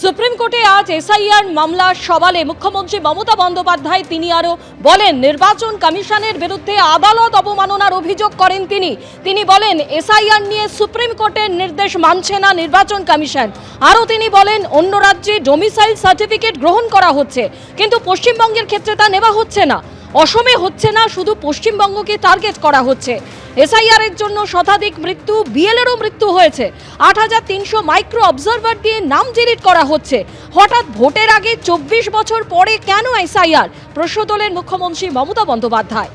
Supreme কোর্টে আজ SIR মামলার সওয়ালে মুখ্যমন্ত্রী মমতা বন্দ্যোপাধ্যায় তিনি আরো বলেন নির্বাচন কমিশনের বিরুদ্ধে আদালত অবমাননার অভিযোগ করেন তিনি বলেন এসআইআর নিয়ে সুপ্রিম কোর্টের নির্দেশ মানছে না নির্বাচন কমিশন। আরও তিনি বলেন অন্য রাজ্যে ডোমিসাইল সার্টিফিকেট গ্রহণ করা হচ্ছে কিন্তু পশ্চিমবঙ্গের ক্ষেত্রে তা নেওয়া হচ্ছে না। অসমে হচ্ছে না, শুধু পশ্চিমবঙ্গকে টার্গেট করা হচ্ছে। এসআইআর এর জন্য শতাধিক মৃত্যু, বিএলএরও মৃত্যু হয়েছে। ৮৩০০ মাইক্রো অবজারভার দিয়ে নাম ডিলিট করা হচ্ছে। হঠাৎ ভোটের আগে ২৪ বছর পরে কেন এসআইআর, প্রশ্ন তোলেন মুখ্যমন্ত্রী মমতা বন্দ্যোপাধ্যায়।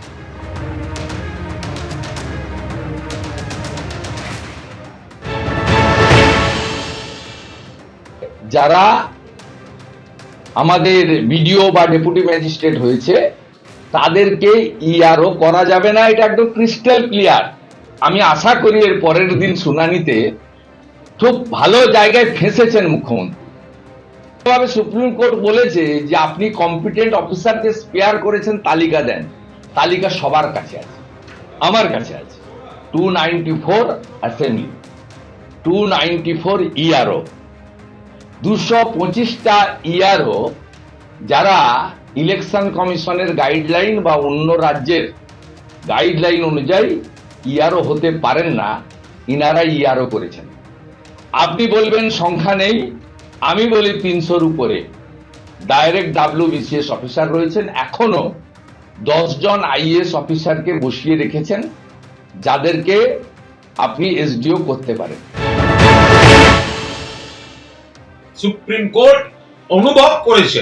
যারা আমাদের বিডিও বা ডেপুটি ম্যাজিস্ট্রেট হয়েছে তাদেরকে ইআরও করা যাবে না, এটা একদম ক্রিস্টাল ক্লিয়ার। আমি আশা করি এর পরের দিন শুনানিতে খুব ভালো জায়গায় ফেঁসেছেন মুখ্যমন্ত্রী। সুপ্রিম কোর্ট বলেছে যে আপনি কম্পিটেন্ট অফিসারকে স্পেয়ার করেছেন, তালিকা দেন। তালিকা সবার কাছে আছে, আমার কাছে আছে। 294 অ্যাসেম্বলি, 294 ইআরও, 225টা ইআরও যারা ইলেকশন কমিশনের গাইডলাইন বা অন্য রাজ্যের গাইডলাইন অনুযায়ী ইআরও হতে পারেন না, ইনারা ইআরও করেছেন। আপনি বলবেন সংখ্যা নেই, আমি বলি 300-র উপরে ডাইরেক্ট WBCS অফিসার রয়েছেন। এখনো 10 জন আইএএস অফিসারকে বসিয়ে রেখেছেন যাদেরকে আপনি এসডিও করতে পারেন। সুপ্রিম কোর্ট অনুভব করেছে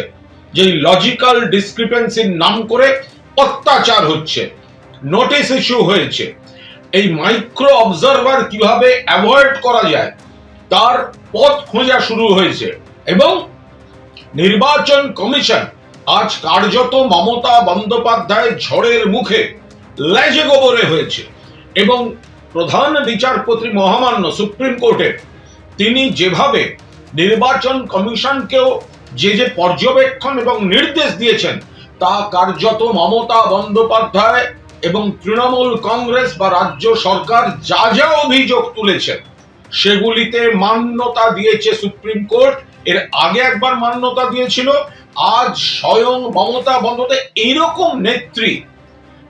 যে লজিক্যাল ডিসক্রিপেন্সির নাম করে অত্যাচার হচ্ছে, নোটিশ ইস্যু হয়েছে। এই মাইক্রো অবজারভার কিভাবে অ্যাভয়েড করা যায় তার পথ খোঁজা শুরু হয়েছে এবং নির্বাচন কমিশন আজ কার্যত মমতা বন্দ্যোপাধ্যায় ঝড়ের মুখে লেজে গোবরে হয়েছে। এবং প্রধান বিচারপতি মহামান্য সুপ্রিম কোর্টের তিনি যেভাবে নির্বাচন কমিশনকেও যে পর্যবেক্ষণ এবং নির্দেশ দিয়েছেন তা কার্যত মমতা বন্দ্যোপাধ্যায় এবং তৃণমূল কংগ্রেস বা রাজ্য সরকার যা যা অভিযোগ তুলেছেন সেগুলিতে মান্যতা দিয়েছে সুপ্রিম কোর্ট। এর আগে একবার মান্যতা দিয়েছিল। আজ স্বয়ং মমতা বন্দ্যোপাধ্যায় এইরকম নেত্রী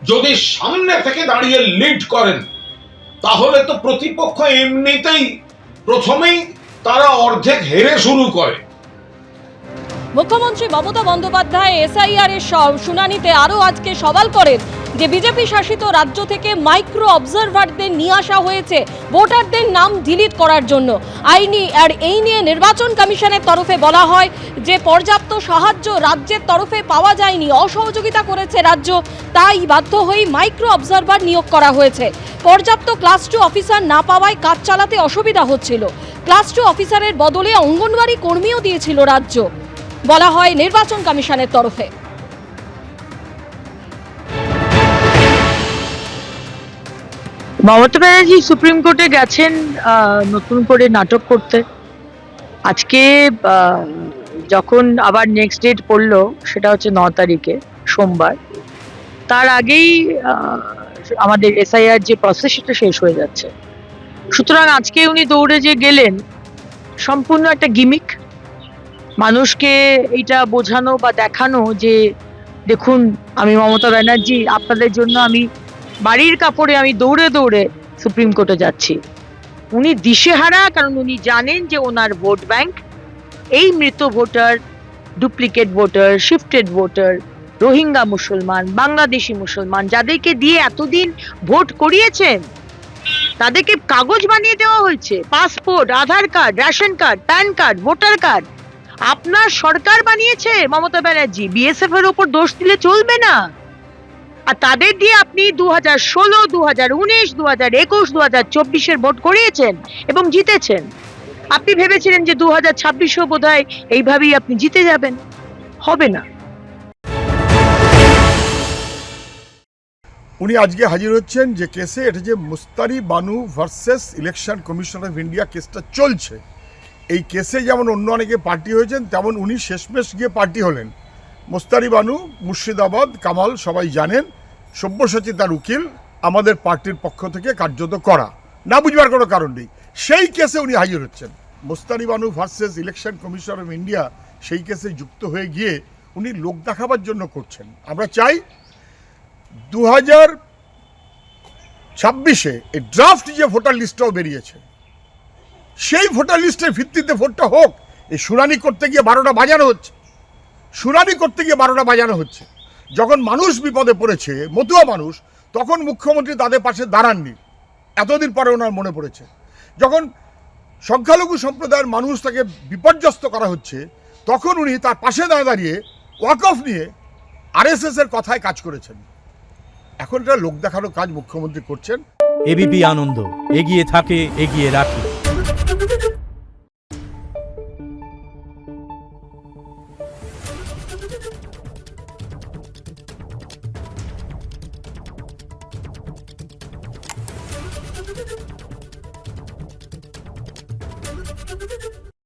যদি সামনে থেকে দাঁড়িয়ে লিড করেন তাহলে তো প্রতিপক্ষ এমনিতেই প্রথমেই তারা অর্ধেক হেরে শুরু করে। মুখ্যমন্ত্রী মমতা বন্দ্যোপাধ্যায় এসআইআর এর শুনানিতে আরও আজকে সওয়াল করেন যে বিজেপি শাসিত রাজ্য থেকে মাইক্রো অবজারভারদের নিয়ে আসা হয়েছে ভোটারদের নাম ডিলিট করার জন্য। এই নিয়ে নির্বাচন কমিশনের তরফে বলা হয় যে পর্যাপ্ত সাহায্য রাজ্যের তরফে পাওয়া যায়নি, অসহযোগিতা করেছে রাজ্য, তাই বাধ্য হয়ে মাইক্রো অবজারভার নিয়োগ করা হয়েছে। পর্যাপ্ত ক্লাস 2 অফিসার না পাওয়ায় কাজ চালাতে অসুবিধা হচ্ছিল। ক্লাস 2 অফিসারের বদলে অঙ্গনওয়াড়ি কর্মীও দিয়েছিল রাজ্য, বলা হয় নির্বাচন কমিশনের তরফে। মমতা ব্যানার্জি সুপ্রিম কোর্টে গেছেন নতুন করে নাটক করতে। আজকে যখন আবার নেক্সট ডেট পড়লো সেটা হচ্ছে 9 তারিখে সোমবার, তার আগেই আমাদের এসআইআর যে প্রসেস সেটা শেষ হয়ে যাচ্ছে। সুতরাং আজকে উনি দৌড়ে যে গেলেন সম্পূর্ণ একটা গিমিক, মানুষকে এইটা বোঝানো বা দেখানো যে দেখুন আমি মমতা ব্যানার্জি, আপনাদের জন্য আমি বাড়ির কাপড়ে আমি দৌড়ে দৌড়ে সুপ্রিম কোর্টে যাচ্ছি। উনি দিশেহারা, কারণ উনি জানেন যে ওনার ভোট ব্যাংক এই মৃত voter, duplicate voter, shifted voter, Rohingya মুসলমান, বাংলাদেশি মুসলমান, যাদেরকে দিয়ে এতদিন ভোট করিয়েছেন তাদেরকে কাগজ বানিয়ে দেওয়া হয়েছে, passport, Aadhaar card, ration card, PAN card, voter card আপনার সরকার বানিয়েছে মমতা ব্যানার্জি। বিএসএফ এর উপর দোষ দিলে চলবে না। আর তাদের দিয়ে আপনি 2016, 2019, 2021, 2024 ভোট করিয়েছেন এবং জিতেছেন। আপনি ভেবেছিলেন যে 2026 বোধহয় এইভাবেই আপনি জিতে যাবেন, হবে না। উনি আজকে হাজির হচ্ছেন যে কেসে, এটা যে Mustari Banu versus election commission of India কেসটা চলছে। এই কেসে যেমন অন্য অনেকে পার্টি হয়েছেন তেমন উনি শেষমেশ গিয়ে পার্টি হলেন। মুস্তারি বানু মুর্শিদাবাদ, কামাল সবাই জানেন, সব্যসাচী তার উকিল, আমাদের পার্টির পক্ষ থেকে কার্যত করা, না বুঝবার কোনো কারণ নেই। সেই কেসে উনি হাজির হচ্ছেন। Mustari Banu versus election commission of India সেই কেসে যুক্ত হয়ে গিয়ে উনি লোক দেখাবার জন্য করছেন। আমরা চাই 2026-এ এই ড্রাফট যে ভোটার লিস্টটাও বেরিয়েছে, সেই ভোটার লিস্টের ভিত্তিতে ভোটটা হোক। এই শুনানি করতে গিয়ে 12টা বাজানো হচ্ছে। যখন মানুষ বিপদে পড়েছে, মতুয়া মানুষ, তখন মুখ্যমন্ত্রী তাদের পাশে দাঁড়াননি। এতদিন পরে ওনার মনে পড়েছে। যখন সংখ্যালঘু সম্প্রদায়ের মানুষ তাকে বিপর্যস্ত করা হচ্ছে, তখন উনি তার পাশে দাঁড়িয়ে ওয়াকফ নিয়ে আরএসএস এর কথায় কাজ করেছেন। এখন এটা লোক দেখানোর কাজ মুখ্যমন্ত্রী করছেন। এবিপি আনন্দ, এগিয়ে থাকে, এগিয়ে রাখে।